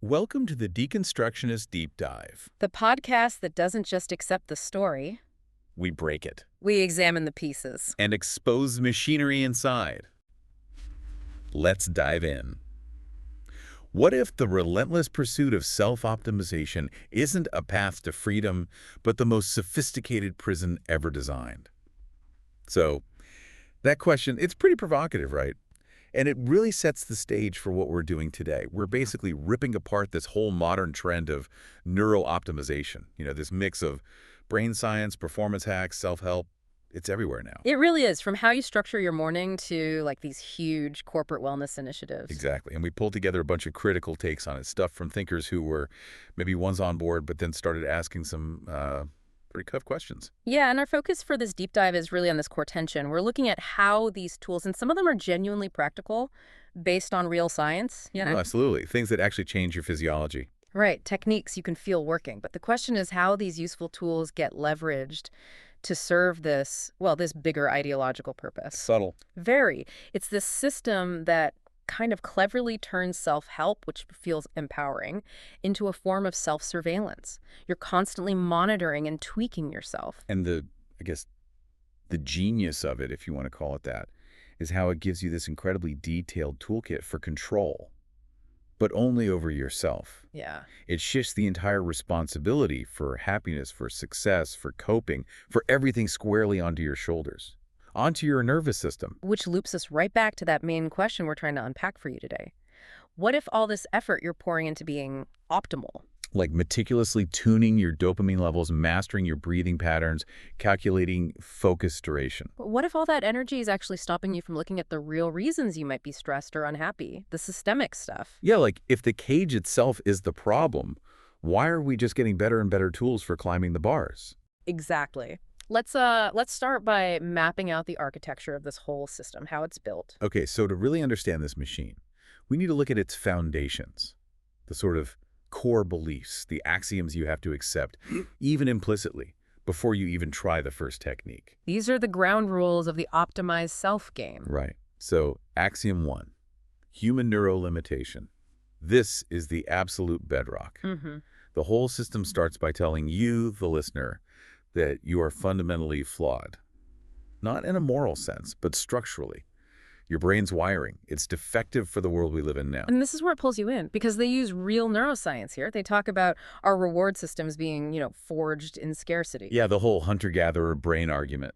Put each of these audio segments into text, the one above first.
Welcome to the Deconstructionist Deep Dive. The podcast that doesn't just accept the story, We break it we examine the pieces. and expose the machinery inside. Let's dive in. What if the relentless pursuit of self-optimization isn't a path to freedom, but the most sophisticated prison ever designed? So, that question, it's pretty provocative, right? And it really sets the stage for what we're doing today. We're basically ripping apart this whole modern trend of neuro-optimization. This mix of brain science, performance hacks, self-help. It's everywhere now. It really is, from how you structure your morning to like these huge corporate wellness initiatives. Exactly. And we pulled together a bunch of critical takes on it, stuff from thinkers who were maybe once on board, but then started asking some pretty tough questions. Yeah, and our focus for this deep dive is really on this core tension. We're looking at how these tools, and some of them are genuinely practical, based on real science. Oh, absolutely. Things that actually change your physiology. Right, techniques you can feel working. But the question is how these useful tools get leveraged to serve this, well, this bigger ideological purpose. Subtle. Very. It's this system that kind of cleverly turns self-help, which feels empowering, into a form of self-surveillance. You're constantly monitoring and tweaking yourself. And I guess, the genius of it, if you want to call it that, is how it gives you this incredibly detailed toolkit for control, but only over yourself. Yeah. It shifts the entire responsibility for happiness, for success, for coping, for everything squarely onto your shoulders, onto your nervous system. Which loops us right back to that main question we're trying to unpack for you today. What if all this effort you're pouring into being optimal? Like meticulously tuning your dopamine levels, mastering your breathing patterns, calculating focus duration. But what if all that energy is actually stopping you from looking at the real reasons you might be stressed or unhappy, the systemic stuff? Yeah, like if the cage itself is the problem, why are we just getting better and better tools for climbing the bars? Exactly. Let's start by mapping out the architecture of this whole system, how it's built. Okay, so to really understand this machine, we need to look at its foundations, the sort of core beliefs, the axioms you have to accept, even implicitly, before you even try the first technique. These are the ground rules of the optimized self game. Right. So, axiom 1, human neurolimitation. This is the absolute bedrock. The whole system starts by telling you, the listener, that you are fundamentally flawed. Not in a moral sense, but structurally. Your brain's wiring, it's defective for the world we live in now. And this is where it pulls you in, because they use real neuroscience here. They talk about our reward systems being, forged in scarcity. Yeah, the whole hunter-gatherer brain argument.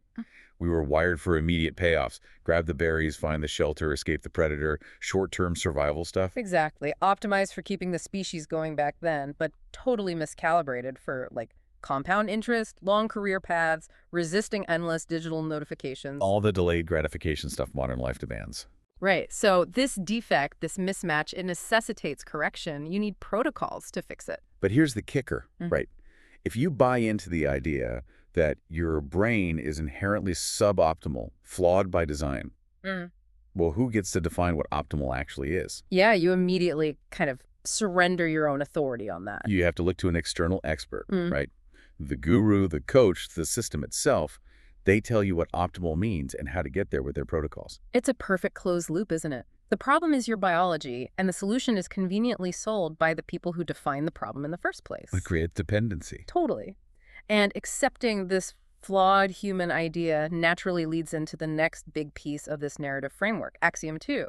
We were wired for immediate payoffs. Grab the berries, find the shelter, escape the predator, short-term survival stuff. Exactly. Optimized for keeping the species going back then, but totally miscalibrated for, compound interest, long career paths, resisting endless digital notifications. All the delayed gratification stuff modern life demands. Right. So this defect, this mismatch, it necessitates correction. You need protocols to fix it. But here's the kicker, right? If you buy into the idea that your brain is inherently suboptimal, flawed by design, well, who gets to define what optimal actually is? Yeah, you immediately kind of surrender your own authority on that. You have to look to an external expert, right? The guru, the coach, the system itself, they tell you what optimal means and how to get there with their protocols. It's a perfect closed loop, isn't it? The problem is your biology, and the solution is conveniently sold by the people who define the problem in the first place. It creates dependency. Totally. And accepting this flawed human idea naturally leads into the next big piece of this narrative framework, axiom 2,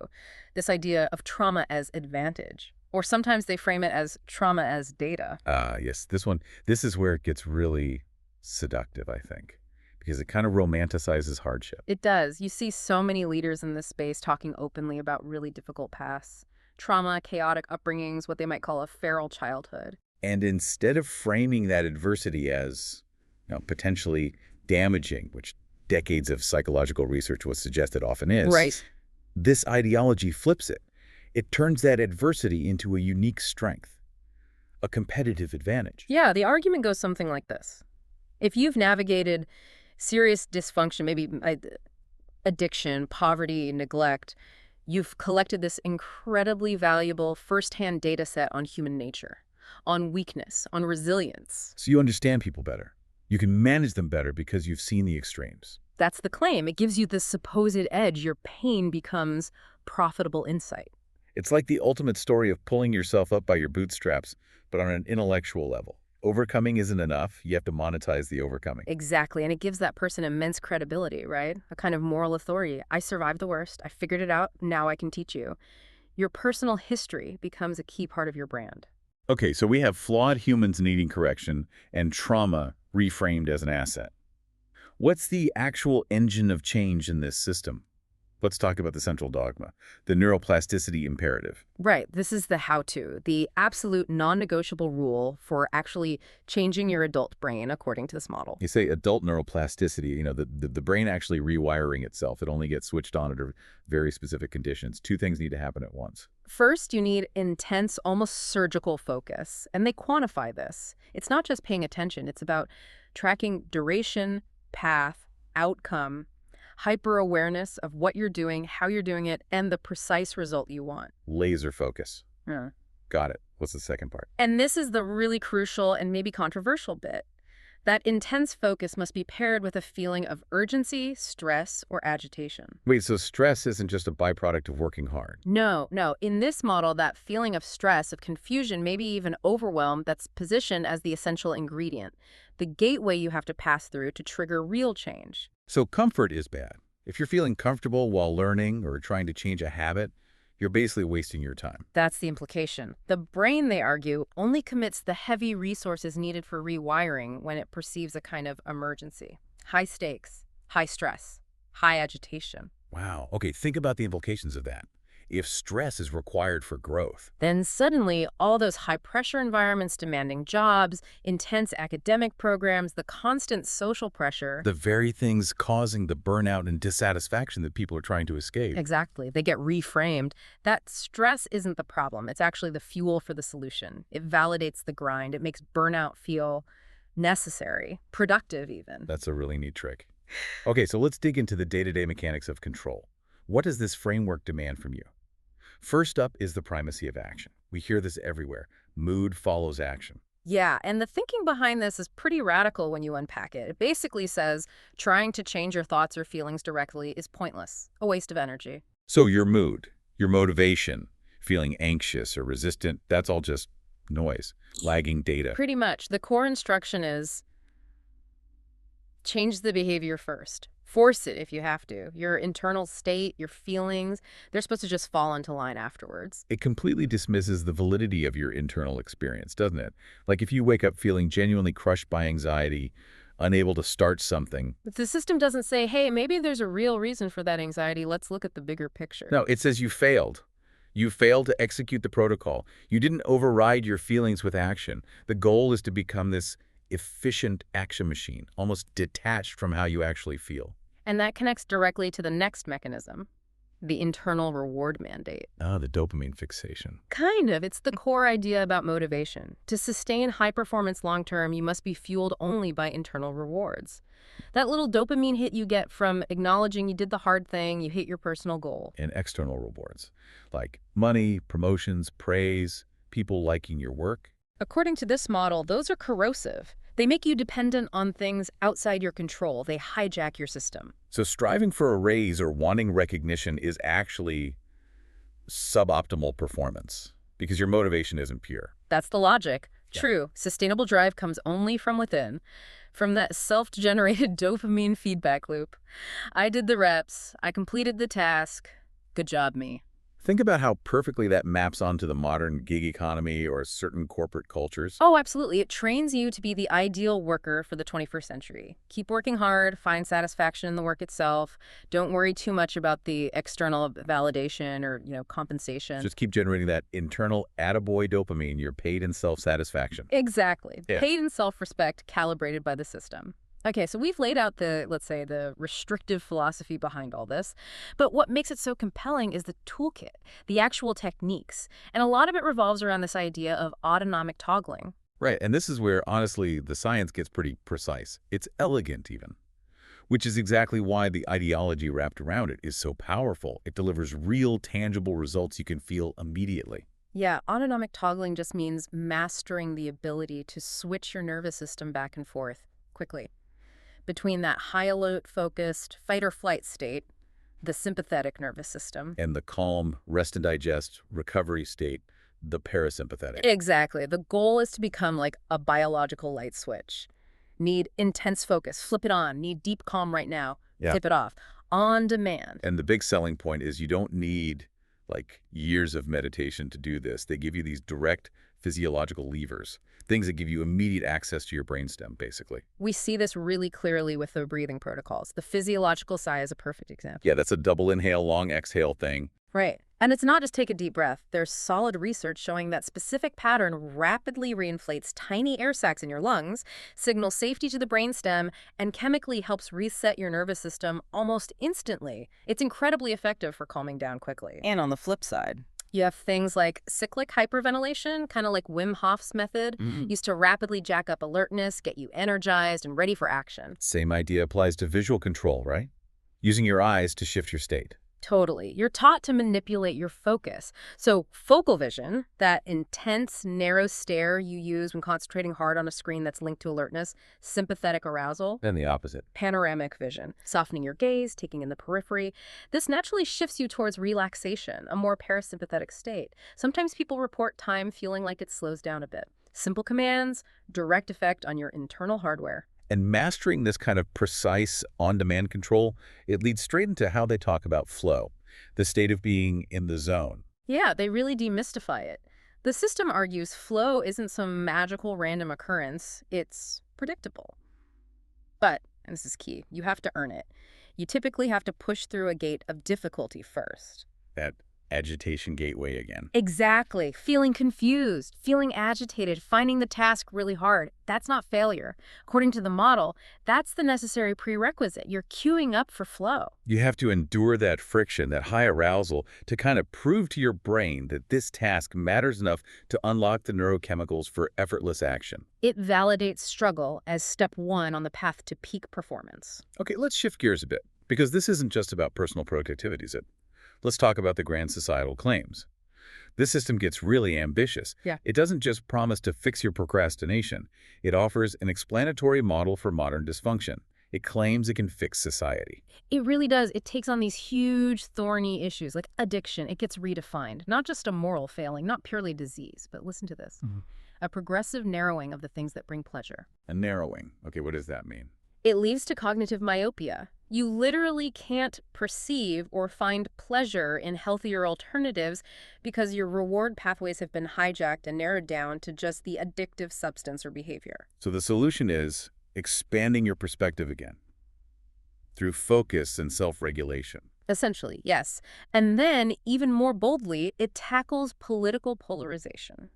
this idea of trauma as advantage. Or sometimes they frame it as trauma as data. Yes, this is where it gets really seductive, I think, because it kind of romanticizes hardship. It does. You see so many leaders in this space talking openly about really difficult pasts, trauma, chaotic upbringings, what they might call a feral childhood. And instead of framing that adversity as potentially damaging, which decades of psychological research would suggest it often is, Right. This ideology flips it. It turns that adversity into a unique strength, a competitive advantage. Yeah, the argument goes something like this. If you've navigated serious dysfunction, maybe addiction, poverty, neglect, you've collected this incredibly valuable firsthand data set on human nature, on weakness, on resilience. So you understand people better. You can manage them better because you've seen the extremes. That's the claim. It gives you this supposed edge. Your pain becomes profitable insight. It's like the ultimate story of pulling yourself up by your bootstraps, but on an intellectual level. Overcoming isn't enough. You have to monetize the overcoming. Exactly, and it gives that person immense credibility, right? A kind of moral authority. I survived the worst. I figured it out. Now I can teach you. Your personal history becomes a key part of your brand. Okay, so we have flawed humans needing correction and trauma reframed as an asset. What's the actual engine of change in this system? Let's talk about the central dogma, the neuroplasticity imperative. Right, this is the how-to, the absolute non-negotiable rule for actually changing your adult brain according to this model. You say adult neuroplasticity, the brain actually rewiring itself. It only gets switched on under very specific conditions. Two things need to happen at once. First, you need intense, almost surgical focus, and they quantify this. It's not just paying attention, it's about tracking duration, path, outcome, hyper-awareness of what you're doing, how you're doing it, and the precise result you want. Laser focus. Yeah. Got it. What's the second part? And this is the really crucial and maybe controversial bit. That intense focus must be paired with a feeling of urgency, stress, or agitation. Wait, so stress isn't just a byproduct of working hard. No. In this model, that feeling of stress, of confusion, maybe even overwhelm, that's positioned as the essential ingredient, the gateway you have to pass through to trigger real change. So comfort is bad. If you're feeling comfortable while learning or trying to change a habit, you're basically wasting your time. That's the implication. The brain, they argue, only commits the heavy resources needed for rewiring when it perceives a kind of emergency. High stakes, high stress, high agitation. Wow. Okay, think about the implications of that. If stress is required for growth, Then suddenly, all those high-pressure environments demanding jobs, intense academic programs, the constant social pressure. the very things causing the burnout and dissatisfaction that people are trying to escape. Exactly. They get reframed. That stress isn't the problem. It's actually the fuel for the solution. It validates the grind. It makes burnout feel necessary, productive even. That's a really neat trick. Okay, so let's dig into the day-to-day mechanics of control. What does this framework demand from you? First up is the primacy of action. We hear this everywhere. Mood follows action. Yeah, and the thinking behind this is pretty radical when you unpack it. It basically says trying to change your thoughts or feelings directly is pointless, a waste of energy. So your mood, your motivation, feeling anxious or resistant, that's all just noise, lagging data. Pretty much. The core instruction is change the behavior first. Force it if you have to. Your internal state, your feelings, they're supposed to just fall into line afterwards. It completely dismisses the validity of your internal experience, doesn't it? Like if you wake up feeling genuinely crushed by anxiety, unable to start something. But the system doesn't say, hey, maybe there's a real reason for that anxiety. Let's look at the bigger picture. No, it says you failed. You failed to execute the protocol. You didn't override your feelings with action. The goal is to become this efficient action machine, almost detached from how you actually feel. And that connects directly to the next mechanism, the internal reward mandate. Ah, the dopamine fixation. Kind of. It's the core idea about motivation. To sustain high performance long term, you must be fueled only by internal rewards. That little dopamine hit you get from acknowledging you did the hard thing, you hit your personal goal. And external rewards, like money, promotions, praise, people liking your work. According to this model, those are corrosive. They make you dependent on things outside your control. They hijack your system. So striving for a raise or wanting recognition is actually suboptimal performance because your motivation isn't pure. That's the logic. Yeah. True. Sustainable drive comes only from within, from that self-generated dopamine feedback loop. I did the reps. I completed the task. Good job, me. Think about how perfectly that maps onto the modern gig economy or certain corporate cultures. Oh, absolutely. It trains you to be the ideal worker for the 21st century. Keep working hard, find satisfaction in the work itself. Don't worry too much about the external validation or, compensation. Just keep generating that internal attaboy dopamine, your paid and self-satisfaction. Exactly. Yeah. Paid in self-respect, calibrated by the system. Okay, so we've laid out let's say, the restrictive philosophy behind all this, but what makes it so compelling is the toolkit, the actual techniques, and a lot of it revolves around this idea of autonomic toggling. Right, and this is where, honestly, the science gets pretty precise. It's elegant, even, which is exactly why the ideology wrapped around it is so powerful. It delivers real, tangible results you can feel immediately. Yeah, autonomic toggling just means mastering the ability to switch your nervous system back and forth quickly between that high alert focused fight or flight state, the sympathetic nervous system. And the calm, rest and digest, recovery state, the parasympathetic. Exactly. The goal is to become like a biological light switch. Need intense focus, flip it on. Need deep calm right now, Yeah. tip it off. On demand. And the big selling point is you don't need like years of meditation to do this. They give you these direct physiological levers, things that give you immediate access to your brainstem, basically. We see this really clearly with the breathing protocols. The physiological sigh is a perfect example. Yeah, that's a double inhale, long exhale thing. Right. And it's not just take a deep breath. There's solid research showing that specific pattern rapidly reinflates tiny air sacs in your lungs, signals safety to the brainstem, and chemically helps reset your nervous system almost instantly. It's incredibly effective for calming down quickly. And on the flip side, You have things like cyclic hyperventilation, kind of like Wim Hof's method, used to rapidly jack up alertness, get you energized and ready for action. Same idea applies to visual control, right? Using your eyes to shift your state. Totally. You're taught to manipulate your focus. So focal vision, that intense, narrow stare you use when concentrating hard on a screen that's linked to alertness, sympathetic arousal, And the opposite. panoramic vision, softening your gaze, taking in the periphery. This naturally shifts you towards relaxation, a more parasympathetic state. Sometimes people report time feeling like it slows down a bit. Simple commands, direct effect on your internal hardware. And mastering this kind of precise on-demand control, it leads straight into how they talk about flow, the state of being in the zone. Yeah, they really demystify it. The system argues flow isn't some magical random occurrence, it's predictable. But, and this is key, you have to earn it. You typically have to push through a gate of difficulty first. That agitation gateway again. Exactly. Feeling confused, feeling agitated, finding the task really hard. That's not failure. According to the model, that's the necessary prerequisite. You're queuing up for flow. You have to endure that friction, that high arousal, to kind of prove to your brain that this task matters enough to unlock the neurochemicals for effortless action. It validates struggle as step one on the path to peak performance. Okay, let's shift gears a bit, because this isn't just about personal productivity, is it? Let's talk about the grand societal claims. This system gets really ambitious. Yeah. It doesn't just promise to fix your procrastination. It offers an explanatory model for modern dysfunction. It claims it can fix society. It really does. It takes on these huge, thorny issues like addiction. It gets redefined. Not just a moral failing, not purely disease, but listen to this. A progressive narrowing of the things that bring pleasure. A narrowing. Okay, what does that mean? It leads to cognitive myopia. You literally can't perceive or find pleasure in healthier alternatives because your reward pathways have been hijacked and narrowed down to just the addictive substance or behavior. So the solution is expanding your perspective again through focus and self-regulation. Essentially, yes. And then, even more boldly, it tackles political polarization.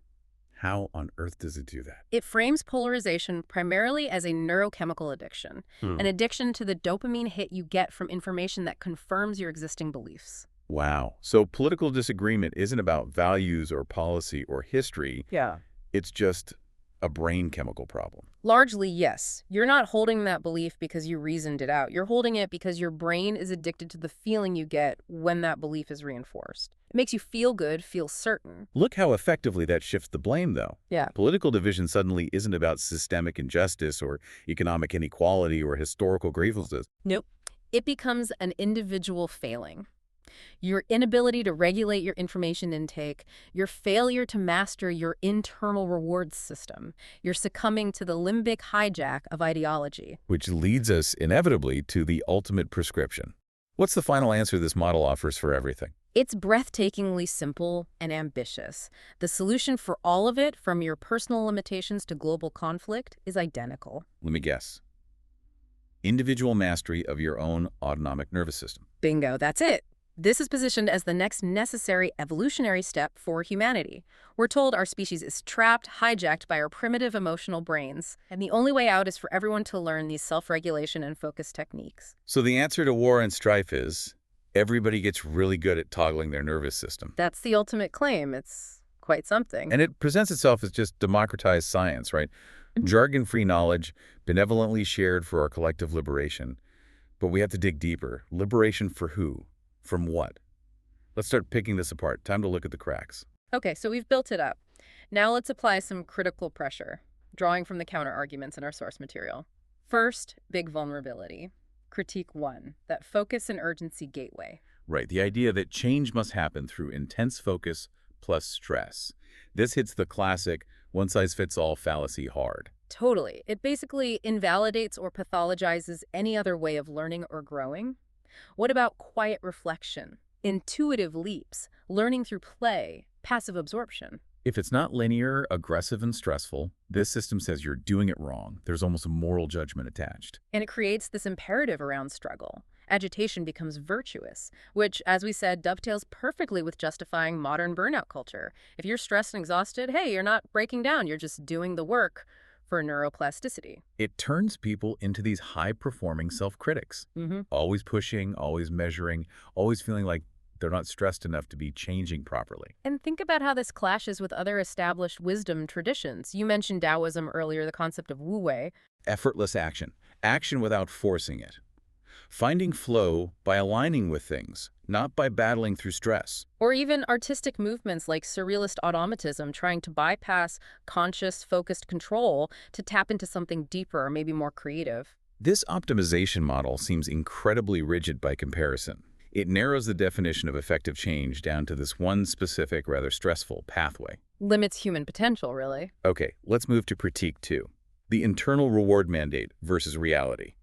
How on earth does it do that? It frames polarization primarily as a neurochemical addiction, an addiction to the dopamine hit you get from information that confirms your existing beliefs. Wow. So political disagreement isn't about values or policy or history. yeah, It's just a brain chemical problem. Largely, yes. You're not holding that belief because you reasoned it out. You're holding it because your brain is addicted to the feeling you get when that belief is reinforced. It makes you feel good, feel certain. Look how effectively that shifts the blame, though. Yeah. Political division suddenly isn't about systemic injustice or economic inequality or historical grievances. Nope. It becomes an individual failing. Your inability to regulate your information intake, your failure to master your internal rewards system, you're succumbing to the limbic hijack of ideology. Which leads us inevitably to the ultimate prescription. What's the final answer this model offers for everything? It's breathtakingly simple and ambitious. The solution for all of it, from your personal limitations to global conflict, is identical. Let me guess. Individual mastery of your own autonomic nervous system. Bingo, that's it. This is positioned as the next necessary evolutionary step for humanity. We're told our species is trapped, hijacked by our primitive emotional brains, and the only way out is for everyone to learn these self-regulation and focus techniques. So the answer to war and strife is everybody gets really good at toggling their nervous system. That's the ultimate claim. It's quite something. And it presents itself as just democratized science, right? Jargon-free knowledge, benevolently shared for our collective liberation. But we have to dig deeper. Liberation for who? From what? Let's start picking this apart. Time to look at the cracks. Okay, so we've built it up. Now let's apply some critical pressure, drawing from the counter-arguments in our source material. First, big vulnerability. Critique 1, that focus and urgency gateway. Right, the idea that change must happen through intense focus plus stress. This hits the classic one-size-fits-all fallacy hard. Totally. It basically invalidates or pathologizes any other way of learning or growing. What about quiet reflection, intuitive leaps, learning through play, passive absorption? If it's not linear, aggressive, and stressful, this system says you're doing it wrong. There's almost a moral judgment attached. And it creates this imperative around struggle. Agitation becomes virtuous, which, as we said, dovetails perfectly with justifying modern burnout culture. If you're stressed and exhausted, hey, you're not breaking down, you're just doing the work for neuroplasticity. It turns people into these high-performing self-critics, always pushing, always measuring, always feeling like they're not stressed enough to be changing properly. And think about how this clashes with other established wisdom traditions. You mentioned Taoism earlier, the concept of Wu Wei. Effortless action, action without forcing it. Finding flow by aligning with things, not by battling through stress. Or even artistic movements like surrealist automatism, trying to bypass conscious, focused control to tap into something deeper or maybe more creative. This optimization model seems incredibly rigid by comparison. It narrows the definition of effective change down to this one specific, rather stressful pathway. Limits human potential, really. Okay, let's move to critique 2. The internal reward mandate versus reality.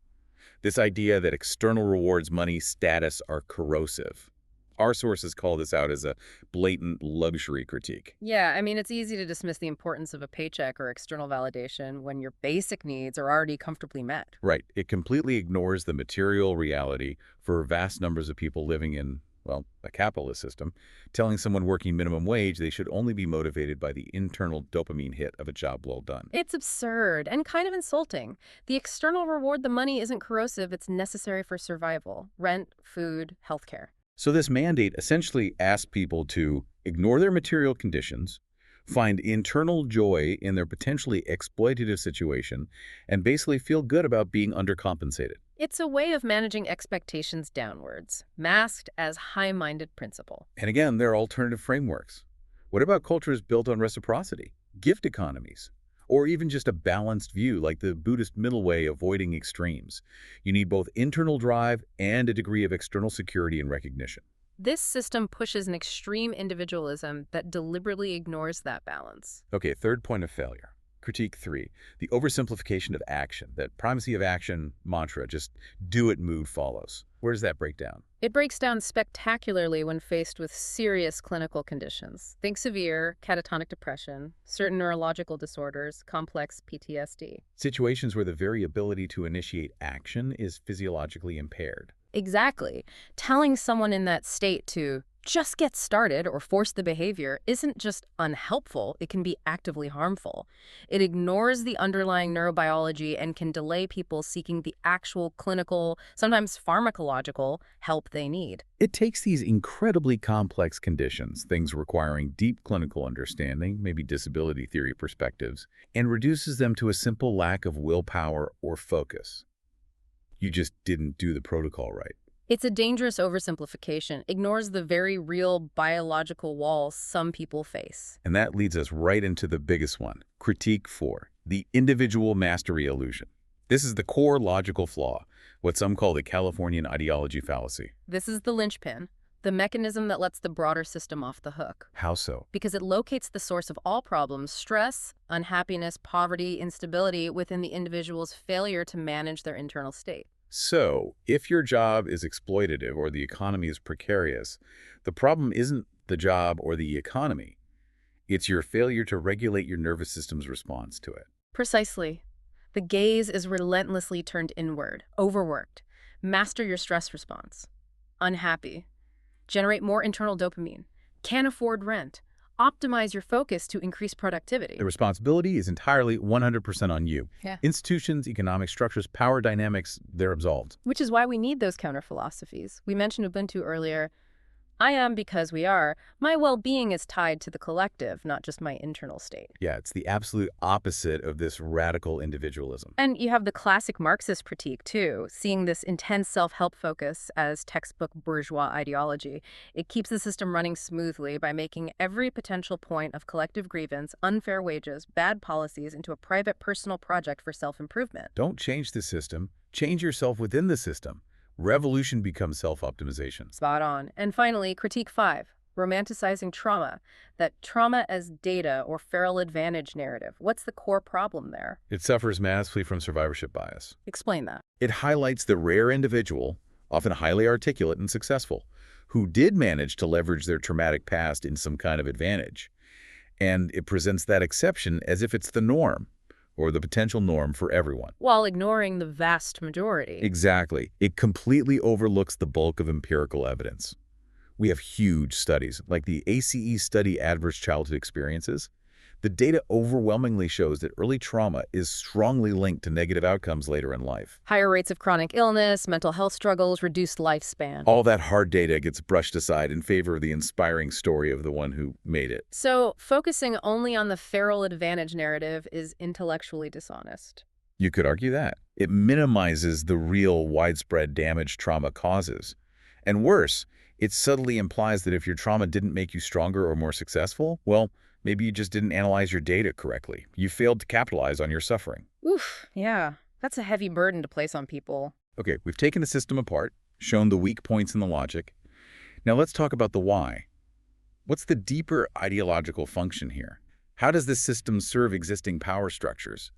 This idea that external rewards, money, status are corrosive. Our sources call this out as a blatant luxury critique. Yeah, I mean, it's easy to dismiss the importance of a paycheck or external validation when your basic needs are already comfortably met. Right. It completely ignores the material reality for vast numbers of people living in, well, a capitalist system, telling someone working minimum wage they should only be motivated by the internal dopamine hit of a job well done. It's absurd and kind of insulting. The external reward, the money, isn't corrosive, it's necessary for survival. Rent, food, healthcare. So this mandate essentially asks people to ignore their material conditions, find internal joy in their potentially exploitative situation, and basically feel good about being undercompensated. It's a way of managing expectations downwards, masked as high-minded principle. And again, there are alternative frameworks. What about cultures built on reciprocity, gift economies, or even just a balanced view like the Buddhist middle way, avoiding extremes? You need both internal drive and a degree of external security and recognition. This system pushes an extreme individualism that deliberately ignores that balance. Okay, third point of failure. Critique 3, the oversimplification of action, that primacy of action mantra, just do it mood follows. Where does that break down? It breaks down spectacularly when faced with serious clinical conditions. Think severe catatonic depression, certain neurological disorders, complex PTSD. Situations where the very ability to initiate action is physiologically impaired. Exactly. Telling someone in that state to just get started or force the behavior isn't just unhelpful, it can be actively harmful. It ignores the underlying neurobiology and can delay people seeking the actual clinical, sometimes pharmacological, help they need. It takes these incredibly complex conditions, things requiring deep clinical understanding, maybe disability theory perspectives, and reduces them to a simple lack of willpower or focus. You just didn't do the protocol right. It's a dangerous oversimplification, ignores the very real biological walls some people face. And that leads us right into the biggest one, critique 4, the individual mastery illusion. This is the core logical flaw, what some call the Californian Ideology fallacy. This is the linchpin, the mechanism that lets the broader system off the hook. How so? Because it locates the source of all problems, stress, unhappiness, poverty, instability, within the individual's failure to manage their internal state. So, if your job is exploitative or the economy is precarious, the problem isn't the job or the economy. It's your failure to regulate your nervous system's response to it. Precisely. The gaze is relentlessly turned inward, overworked. Master your stress response. Unhappy. Generate more internal dopamine. Can't afford rent. Optimize your focus to increase productivity. The responsibility is entirely 100% on you. Yeah. Institutions, economic structures, power dynamics, they're absolved. Which is why we need those counter-philosophies. We mentioned Ubuntu earlier. I am because we are. My well-being is tied to the collective, not just my internal state. Yeah, it's the absolute opposite of this radical individualism. And you have the classic Marxist critique, too, seeing this intense self-help focus as textbook bourgeois ideology. It keeps the system running smoothly by making every potential point of collective grievance, unfair wages, bad policies into a private personal project for self-improvement. Don't change the system, Change yourself within the system. Revolution becomes self-optimization. Spot on. And finally, critique 5, romanticizing trauma. That trauma as data or feral advantage narrative. What's the core problem there? It suffers massively from survivorship bias. Explain that. It highlights the rare individual, often highly articulate and successful, who did manage to leverage their traumatic past in some kind of advantage. And it presents that exception as if it's the norm, or the potential norm for everyone. While ignoring the vast majority. Exactly. It completely overlooks the bulk of empirical evidence. We have huge studies, like the ACE study Adverse Childhood Experiences. The data overwhelmingly shows that early trauma is strongly linked to negative outcomes later in life. Higher rates of chronic illness, mental health struggles, reduced lifespan. All that hard data gets brushed aside in favor of the inspiring story of the one who made it. So, focusing only on the feral advantage narrative is intellectually dishonest. You could argue that. It minimizes the real widespread damage trauma causes. And worse, it subtly implies that if your trauma didn't make you stronger or more successful, well, maybe you just didn't analyze your data correctly. You failed to capitalize on your suffering. Oof, yeah. That's a heavy burden to place on people. Okay, we've taken the system apart, shown the weak points in the logic. Now let's talk about the why. What's the deeper ideological function here? How does this system serve existing power structures,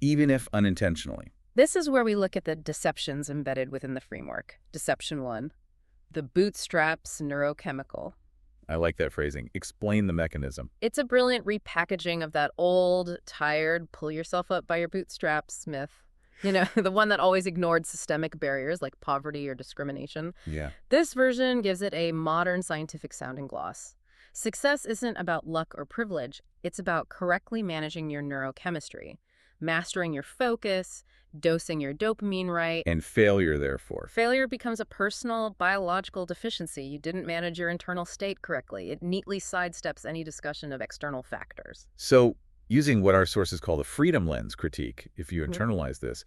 even if unintentionally? This is where we look at the deceptions embedded within the framework. Deception 1, the bootstraps neurochemical. I like that phrasing. Explain the mechanism. It's a brilliant repackaging of that old, tired, pull yourself up by your bootstraps myth. You know, the one that always ignored systemic barriers like poverty or discrimination. Yeah. This version gives it a modern scientific sounding gloss. Success isn't about luck or privilege. It's about correctly managing your neurochemistry, mastering your focus, dosing your dopamine right. And failure, therefore. Failure becomes a personal biological deficiency. You didn't manage your internal state correctly. It neatly sidesteps any discussion of external factors. So, using what our sources call the freedom lens critique, if you internalize this,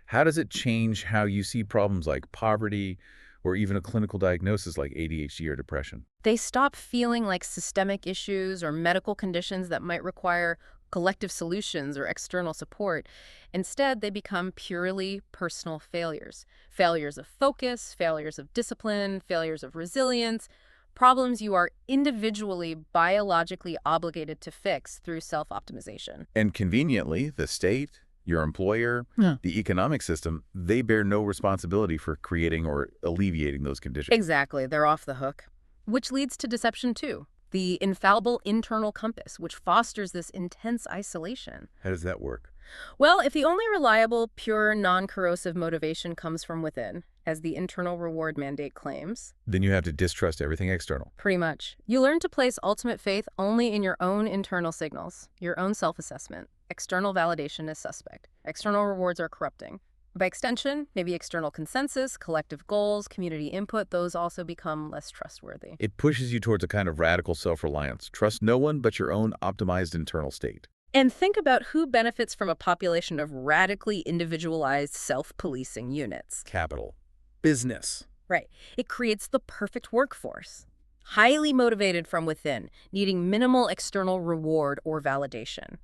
how does it change how you see problems like poverty or even a clinical diagnosis like ADHD or depression? They stop feeling like systemic issues or medical conditions that might require collective solutions or external support. Instead, they become purely personal failures. Failures of focus, failures of discipline, failures of resilience, problems you are individually biologically obligated to fix through self-optimization. And conveniently, the state, your employer, the economic system, they bear no responsibility for creating or alleviating those conditions. Exactly, they're off the hook. Which leads to deception 2. The infallible internal compass, which fosters this intense isolation. How does that work? Well, if the only reliable, pure, non-corrosive motivation comes from within, as the internal reward mandate claims, Then you have to distrust everything external. pretty much, you learn to place ultimate faith only in your own internal signals, your own self-assessment. External validation is suspect. External rewards are corrupting. By extension, maybe external consensus, collective goals, community input, those also become less trustworthy. It pushes you towards a kind of radical self-reliance. Trust no one but your own optimized internal state. And think about who benefits from a population of radically individualized self-policing units. Capital. Business. Right. It creates the perfect workforce. Highly motivated from within, needing minimal external reward or validation.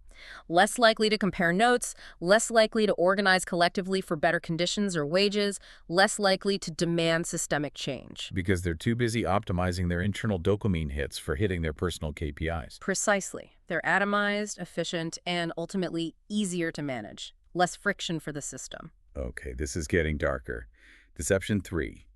Less likely to compare notes, less likely to organize collectively for better conditions or wages, less likely to demand systemic change. Because they're too busy optimizing their internal dopamine hits for hitting their personal KPIs. Precisely. They're atomized, efficient, and ultimately easier to manage. Less friction for the system. Okay, this is getting darker. Deception 3.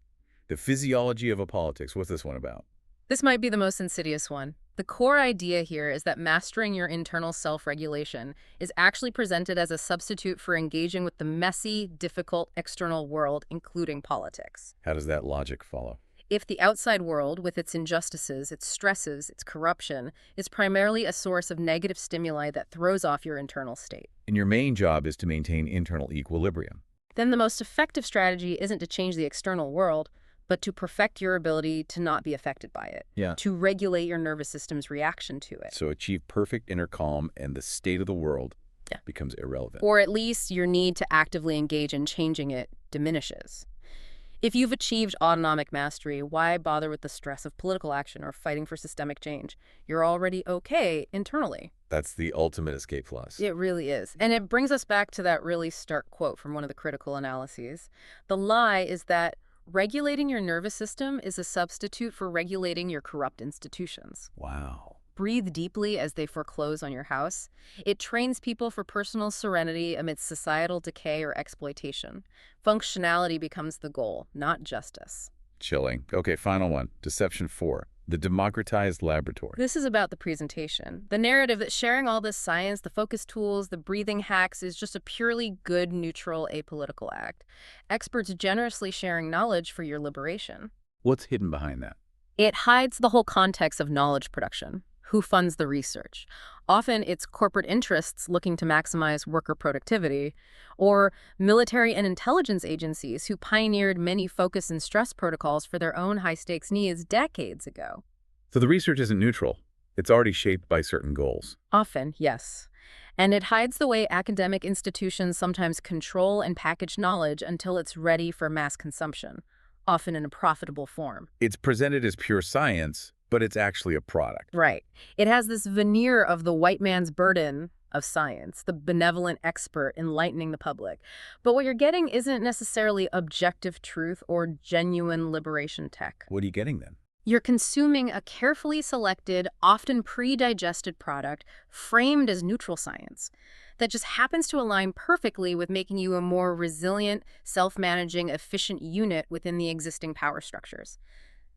The physiology of a politics. What's this one about? This might be the most insidious one. The core idea here is that mastering your internal self-regulation is actually presented as a substitute for engaging with the messy, difficult external world, including politics. How does that logic follow? If the outside world, with its injustices, its stresses, its corruption, is primarily a source of negative stimuli that throws off your internal state, And your main job is to maintain internal equilibrium. then the most effective strategy isn't to change the external world, but to perfect your ability to not be affected by it, Yeah. to regulate your nervous system's reaction to it. So achieve perfect inner calm and the state of the world Yeah. becomes irrelevant. Or at least your need to actively engage in changing it diminishes. If you've achieved autonomic mastery, why bother with the stress of political action or fighting for systemic change? You're already okay internally. That's the ultimate escape floss. It really is. And it brings us back to that really stark quote from one of the critical analyses. The lie is that regulating your nervous system is a substitute for regulating your corrupt institutions. Wow. Breathe deeply as they foreclose on your house. It trains people for personal serenity amidst societal decay or exploitation. Functionality becomes the goal, not justice. Chilling. Okay, final one. Deception 4. The democratized laboratory. This is about the presentation. The narrative that sharing all this science, the focus tools, the breathing hacks is just a purely good, neutral, apolitical act. Experts generously sharing knowledge for your liberation. What's hidden behind that? It hides the whole context of knowledge production. Who funds the research? Often it's corporate interests looking to maximize worker productivity, or military and intelligence agencies who pioneered many focus and stress protocols for their own high-stakes needs decades ago. So the research isn't neutral. It's already shaped by certain goals. Often, yes. And it hides the way academic institutions sometimes control and package knowledge until it's ready for mass consumption, often in a profitable form. It's presented as pure science, but it's actually a product. Right. It has this veneer of the white man's burden of science, the benevolent expert enlightening the public. But what you're getting isn't necessarily objective truth or genuine liberation tech. What are you getting then? You're consuming a carefully selected, often pre-digested product framed as neutral science that just happens to align perfectly with making you a more resilient, self-managing, efficient unit within the existing power structures.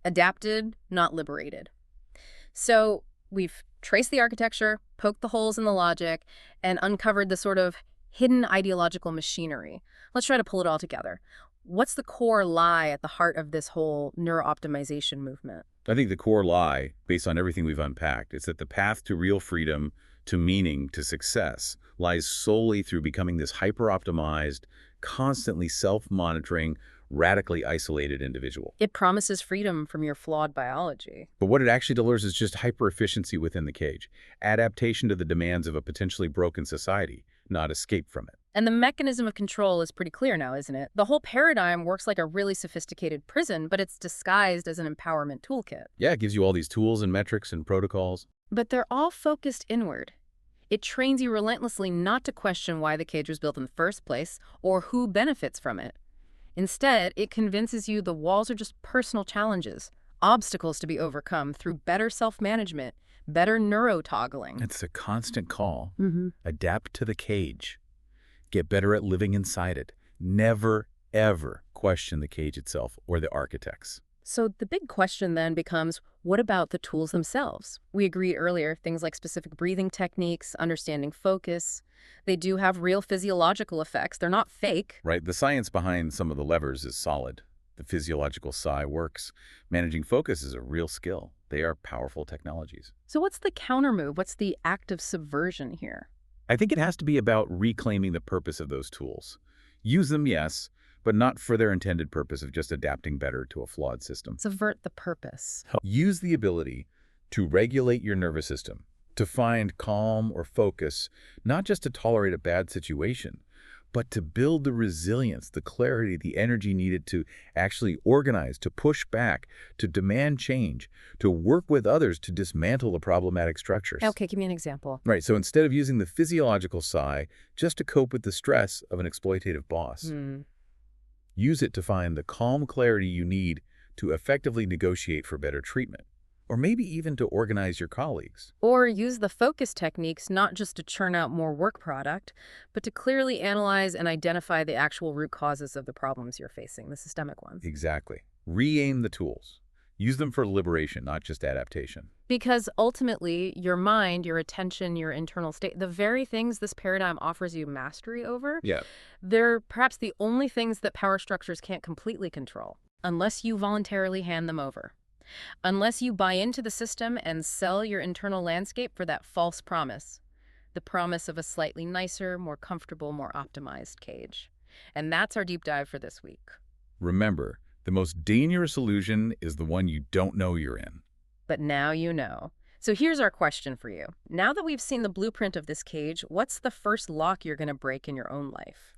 Adapted, not liberated. So we've traced the architecture, poked the holes in the logic, and uncovered the sort of hidden ideological machinery. Let's try to pull it all together. What's the core lie at the heart of this whole neuro-optimization movement? I think the core lie, based on everything we've unpacked, is that the path to real freedom, to meaning, to success, lies solely through becoming this hyper-optimized, constantly self-monitoring, radically isolated individual. It promises freedom from your flawed biology. But what it actually delivers is just hyper-efficiency within the cage, adaptation to the demands of a potentially broken society, not escape from it. And the mechanism of control is pretty clear now, isn't it? The whole paradigm works like a really sophisticated prison, but it's disguised as an empowerment toolkit. Yeah, it gives you all these tools and metrics and protocols. But they're all focused inward. It trains you relentlessly not to question why the cage was built in the first place or who benefits from it. Instead, it convinces you the walls are just personal challenges, obstacles to be overcome through better self-management, better neuro-toggling. It's a constant call. Mm-hmm. Adapt to the cage. Get better at living inside it. Never, ever question the cage itself or the architects. So the big question then becomes, what about the tools themselves? We agreed earlier, things like specific breathing techniques, understanding focus. They do have real physiological effects. They're not fake. Right, the science behind some of the levers is solid. The physiological psi works. Managing focus is a real skill. They are powerful technologies. So what's the countermove? What's the active subversion here? I think it has to be about reclaiming the purpose of those tools. Use them, yes, but not for their intended purpose of just adapting better to a flawed system. Subvert the purpose. Use the ability to regulate your nervous system, to find calm or focus, not just to tolerate a bad situation, but to build the resilience, the clarity, the energy needed to actually organize, to push back, to demand change, to work with others to dismantle the problematic structures. Okay, give me an example. Right, so instead of using the physiological psi just to cope with the stress of an exploitative boss, use it to find the calm clarity you need to effectively negotiate for better treatment. Or maybe even to organize your colleagues. Or use the focus techniques not just to churn out more work product, but to clearly analyze and identify the actual root causes of the problems you're facing, the systemic ones. Exactly. Re-aim the tools. Use them for liberation, not just adaptation. Because ultimately, your mind, your attention, your internal state, the very things this paradigm offers you mastery over, they're perhaps the only things that power structures can't completely control, unless you voluntarily hand them over. Unless you buy into the system and sell your internal landscape for that false promise, the promise of a slightly nicer, more comfortable, more optimized cage. And that's our deep dive for this week. Remember, the most dangerous illusion is the one you don't know you're in. But now you know. So here's our question for you. Now that we've seen the blueprint of this cage, what's the first lock you're going to break in your own life?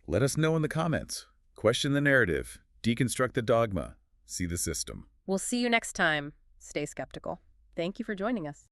Let us know in the comments. Question the narrative. Deconstruct the dogma. See the system. We'll see you next time. Stay skeptical. Thank you for joining us.